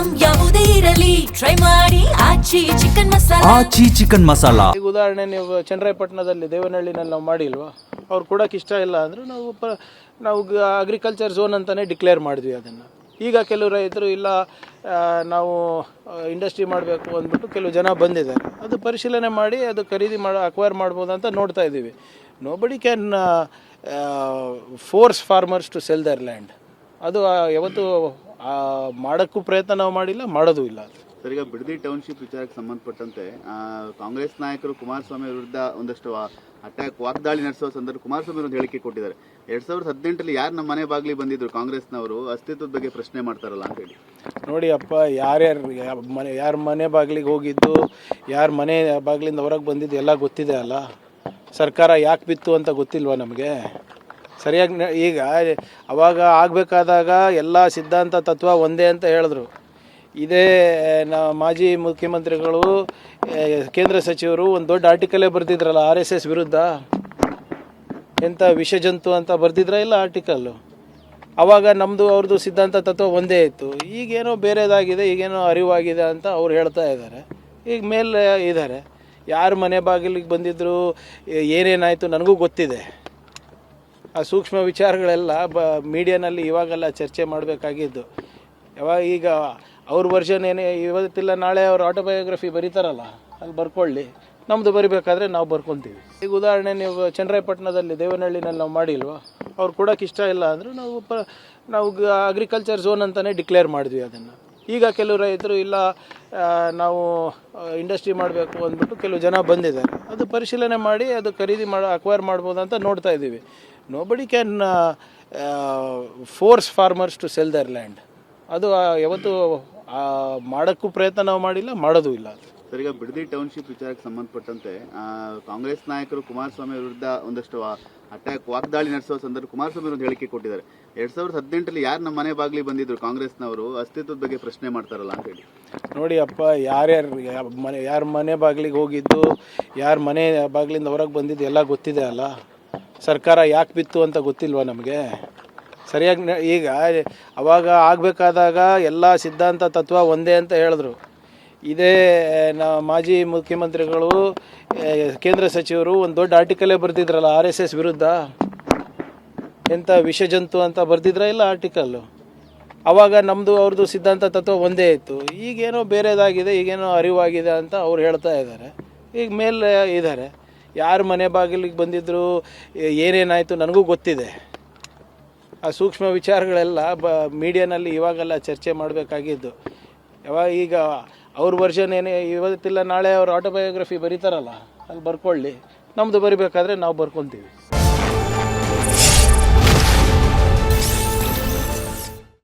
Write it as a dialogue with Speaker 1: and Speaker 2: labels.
Speaker 1: Item ಯಾವುದೇ ಇರಲಿ try ಮಾಡಿ ಆಚಿ ಚಿಕನ್ ಮಸಾಲಾ.
Speaker 2: ಆಚಿ ಚಿಕನ್ ಮಸಾಲಾ.
Speaker 3: ಈಗ ಉದಾಹರಣೆ ನೀವು ಚನ್ನರಾಯಪಟ್ಟಣದಲ್ಲಿ ದೇವನಹಳ್ಳಿನಲ್ಲಿ ನಾವು ಮಾಡಿಲ್ವಾ, ಅವ್ರು ಕೊಡೋಕೆ ಇಷ್ಟ ಇಲ್ಲ ಅಂದರೆ ನಾವು ಅಗ್ರಿಕಲ್ಚರ್ ಝೋನ್ ಅಂತಲೇ ಡಿಕ್ಲೇರ್ ಮಾಡಿದ್ವಿ ಅದನ್ನು. ಈಗ ಕೆಲವು ರೈತರು ಇಲ್ಲ ನಾವು ಇಂಡಸ್ಟ್ರಿ ಮಾಡಬೇಕು ಅಂದ್ಬಿಟ್ಟು ಕೆಲವು ಜನ ಬಂದಿದ್ದಾರೆ. ಅದು ಪರಿಶೀಲನೆ ಮಾಡಿ ಅದು ಖರೀದಿ ಅಕ್ವೈರ್ ಮಾಡ್ಬೋದು ಅಂತ ನೋಡ್ತಾ ಇದ್ದೀವಿ. Nobody can force farmers to sell their land. ಅದು ಯಾವತ್ತೂ ಮಾಡೋಕ್ಕೂ ಪ್ರಯತ್ನ ನಾವು ಮಾಡಿಲ್ಲ, ಮಾಡೋದು ಇಲ್ಲ.
Speaker 4: ಸರ್, ಈಗ ಬಿಡದಿ ಟೌನ್ಶಿಪ್ ವಿಚಾರಕ್ಕೆ ಸಂಬಂಧಪಟ್ಟಂತೆ ಕಾಂಗ್ರೆಸ್ ನಾಯಕರು ಕುಮಾರಸ್ವಾಮಿ ವಿರುದ್ಧ ಒಂದಷ್ಟು ವಾಗ್ದಾಳಿ ನಡೆಸುವ ಸಂದರ್ಭ ಕುಮಾರಸ್ವಾಮಿ ಒಂದು ಹೇಳಿಕೆ ಕೊಟ್ಟಿದ್ದಾರೆ. 2018 ಯಾರು ನಮ್ಮ ಮನೆ ಬಾಗಿಲಿಗೆ ಬಂದಿದ್ರು ಕಾಂಗ್ರೆಸ್ನವರು ಅಸ್ತಿತ್ವದ ಬಗ್ಗೆ ಪ್ರಶ್ನೆ ಮಾಡ್ತಾರಲ್ಲ ಅಂತ ಹೇಳಿ.
Speaker 3: ನೋಡಿ ಅಪ್ಪ, ಯಾರ ಮನೆ ಬಾಗಿಲಿಗೆ ಹೋಗಿದ್ದು, ಯಾರ ಮನೆ ಬಾಗಿಲಿಂದ ಹೊರಗೆ ಬಂದಿದ್ದು ಎಲ್ಲ ಗೊತ್ತಿದೆ ಅಲ್ಲ. ಸರ್ಕಾರ ಯಾಕೆ ಬಿತ್ತು ಅಂತ ಗೊತ್ತಿಲ್ವಾ ನಮಗೆ? ಸರಿಯಾಗಿ ಈಗ ಅವಾಗ ಆಗಬೇಕಾದಾಗ ಎಲ್ಲ ಸಿದ್ಧಾಂತ ತತ್ವ ಒಂದೇ ಅಂತ ಹೇಳಿದ್ರು. ಇದೇ ಮಾಜಿ ಮುಖ್ಯಮಂತ್ರಿಗಳು, ಕೇಂದ್ರ ಸಚಿವರು ಒಂದು ದೊಡ್ಡ ಆರ್ಟಿಕಲೇ ಬರೆದಿದ್ರಲ್ಲ RSS ವಿರುದ್ಧ. ಎಂಥ ವಿಷಜಂತು ಅಂತ ಬರೆದಿದ್ರ ಇಲ್ಲ ಆರ್ಟಿಕಲ್ಲು. ಆವಾಗ ನಮ್ಮದು ಅವ್ರದ್ದು ಸಿದ್ಧಾಂತ ತತ್ವ ಒಂದೇ ಇತ್ತು. ಈಗೇನೋ ಬೇರೆದಾಗಿದೆ, ಈಗೇನೋ ಅರಿವಾಗಿದೆ ಅಂತ ಅವ್ರು ಹೇಳ್ತಾ ಇದ್ದಾರೆ. ಈಗ ಮೇಲೆ ಇದ್ದಾರೆ. ಯಾರು ಮನೆ ಬಾಗಿಲಿಗೆ ಬಂದಿದ್ದರು, ಏನೇನಾಯಿತು ನನಗೂ ಗೊತ್ತಿದೆ. ಆ ಸೂಕ್ಷ್ಮ ವಿಚಾರಗಳೆಲ್ಲ ಮೀಡಿಯಾನಲ್ಲಿ ಇವಾಗೆಲ್ಲ ಚರ್ಚೆ ಮಾಡಬೇಕಾಗಿದ್ದು. ಈಗ ಅವ್ರ ವರ್ಷನ್ ಏನೇ ಇವತ್ತಿಲ್ಲ ನಾಳೆ ಅವ್ರ ಆಟೋಬಯೋಗ್ರಫಿ ಬರೀತಾರಲ್ಲ, ಅಲ್ಲಿ ಬರ್ಕೊಳ್ಳಿ. ನಮ್ಮದು ಬರಿಬೇಕಾದ್ರೆ ನಾವು ಬರ್ಕೊತೀವಿ. ಈಗ ಉದಾಹರಣೆ ನೀವು ಚನ್ನರಾಯಪಟ್ಟಣದಲ್ಲಿ ದೇವನಹಳ್ಳಿನಲ್ಲಿ ನಾವು ಮಾಡಿಲ್ವಾ, ಅವ್ರು ಕೊಡೋಕೆ ಇಷ್ಟ ಇಲ್ಲ ಅಂದರೆ ನಾವು ಅಗ್ರಿಕಲ್ಚರ್ ಝೋನ್ ಅಂತಲೇ ಡಿಕ್ಲೇರ್ ಮಾಡಿದ್ವಿ ಅದನ್ನು. ಈಗ ಕೆಲವು ರೈತರು ಇಲ್ಲ ನಾವು ಇಂಡಸ್ಟ್ರಿ ಮಾಡಬೇಕು ಅಂದ್ಬಿಟ್ಟು ಕೆಲವು ಜನ ಬಂದಿದ್ದಾರೆ. ಅದು ಪರಿಶೀಲನೆ ಮಾಡಿ ಅದು ಖರೀದಿ ಅಕ್ವೈರ್ ಮಾಡ್ಬೋದು ಅಂತ ನೋಡ್ತಾ ಇದ್ದೀವಿ. Nobody can force farmers to sell their land. ಅದು ಯಾವತ್ತೂ ಮಾಡೋಕ್ಕೂ ಪ್ರಯತ್ನ ನಾವು ಮಾಡಿಲ್ಲ, ಮಾಡೋದು ಇಲ್ಲ.
Speaker 4: ಸರ್, ಈಗ ಬಿಡದಿ ಟೌನ್ಶಿಪ್ ವಿಚಾರಕ್ಕೆ ಸಂಬಂಧಪಟ್ಟಂತೆ ಕಾಂಗ್ರೆಸ್ ನಾಯಕರು ಕುಮಾರಸ್ವಾಮಿ ವಿರುದ್ಧ ಒಂದಷ್ಟು ವಾಗ್ದಾಳಿ ನಡೆಸುವ ಸಂದರ್ಭ ಕುಮಾರಸ್ವಾಮಿ ಒಂದು ಹೇಳಿಕೆ ಕೊಟ್ಟಿದ್ದಾರೆ. 2018 ಯಾರು ನಮ್ಮ ಮನೆ ಬಾಗಿಲಿಗೆ ಬಂದಿದ್ರು ಕಾಂಗ್ರೆಸ್ನವರು ಅಸ್ತಿತ್ವದ ಬಗ್ಗೆ ಪ್ರಶ್ನೆ ಮಾಡ್ತಾರಲ್ಲ ಅಂತ ಹೇಳಿ.
Speaker 3: ನೋಡಿ ಅಪ್ಪ, ಯಾರ ಮನೆ ಬಾಗಿಲಿಗೆ ಹೋಗಿದ್ದು, ಯಾರ ಮನೆ ಬಾಗಿಲಿಂದ ಹೊರಗೆ ಬಂದಿದ್ದು ಎಲ್ಲ ಗೊತ್ತಿದೆ ಅಲ್ಲ. ಸರ್ಕಾರ ಯಾಕೆ ಬಿತ್ತು ಅಂತ ಗೊತ್ತಿಲ್ವಾ ನಮಗೆ? ಸರಿಯಾಗಿ ಈಗ ಅವಾಗ ಆಗಬೇಕಾದಾಗ ಎಲ್ಲ ಸಿದ್ಧಾಂತ ತತ್ವ ಒಂದೇ ಅಂತ ಹೇಳಿದ್ರು. ಇದೇ ಮಾಜಿ ಮುಖ್ಯಮಂತ್ರಿಗಳು, ಕೇಂದ್ರ ಸಚಿವರು ಒಂದು ದೊಡ್ಡ ಆರ್ಟಿಕಲೇ ಬರೆದಿದ್ರಲ್ಲ RSS ವಿರುದ್ಧ. ಎಂಥ ವಿಷಜಂತು ಅಂತ ಬರೆದಿದ್ರ ಇಲ್ಲ ಆರ್ಟಿಕಲ್ಲು. ಆವಾಗ ನಮ್ಮದು ಅವ್ರದ್ದು ಸಿದ್ಧಾಂತ ತತ್ವ ಒಂದೇ ಇತ್ತು. ಈಗೇನೋ ಬೇರೆದಾಗಿದೆ, ಈಗೇನೋ ಅರಿವಾಗಿದೆ ಅಂತ ಅವ್ರು ಹೇಳ್ತಾ ಇದ್ದಾರೆ. ಈಗ ಮೇಲೆ ಇದ್ದಾರೆ. ಯಾರು ಮನೆ ಬಾಗಿಲಿಗೆ ಬಂದಿದ್ದರು, ಏನೇನಾಯಿತು ನನಗೂ ಗೊತ್ತಿದೆ. ಆ ಸೂಕ್ಷ್ಮ ವಿಚಾರಗಳೆಲ್ಲ ಮೀಡಿಯಾನಲ್ಲಿ ಇವಾಗೆಲ್ಲ ಚರ್ಚೆ ಮಾಡಬೇಕಾಗಿದ್ದು. ಈಗ ಅವ್ರ ವರ್ಷನ್ ಏನೇ ಇವತ್ತಿಲ್ಲ ನಾಳೆ ಅವ್ರ ಆಟೋಬಯೋಗ್ರಫಿ ಬರೀತಾರಲ್ಲ, ಅಲ್ಲಿ ಬರ್ಕೊಳ್ಳಿ. ನಮ್ಮದು ಬರಿಬೇಕಾದ್ರೆ ನಾವು ಬರ್ಕೊತೀವಿ.